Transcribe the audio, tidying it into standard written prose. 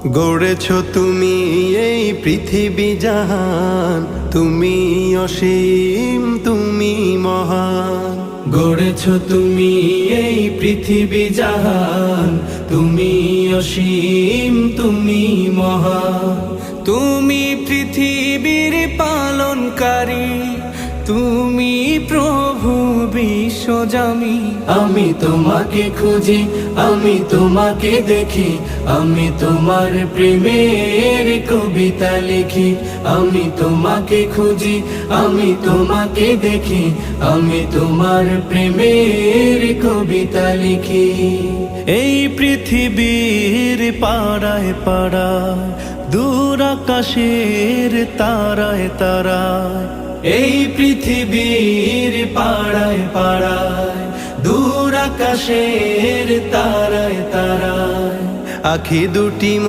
গড়েছ তুমি এই পৃথিবী জাহান, তুমি অসীম তুমি মহান। গড়েছ তুমি এই পৃথিবী জাহান, তুমি অসীম তুমি মহান। তুমি পৃথিবীর পালনকারী, তুমি প্রভু বিশ্বজামি। আমি তোমাকে খুঁজি, আমি তোমাকে দেখি, আমি তোমার প্রেমের কবিতা লিখি। আমি তোমাকে খুঁজি, আমি তোমাকে দেখি, আমি তোমার প্রেমের কবিতা লিখি। এই পৃথিবীর পাড়ায় পাড়ায়, দূর আকাশের তারায় তারায়, এই পৃথিবীর পাড়ায় পাড়ায়, দূর আকাশের তারায় তারায়, আখি দুটি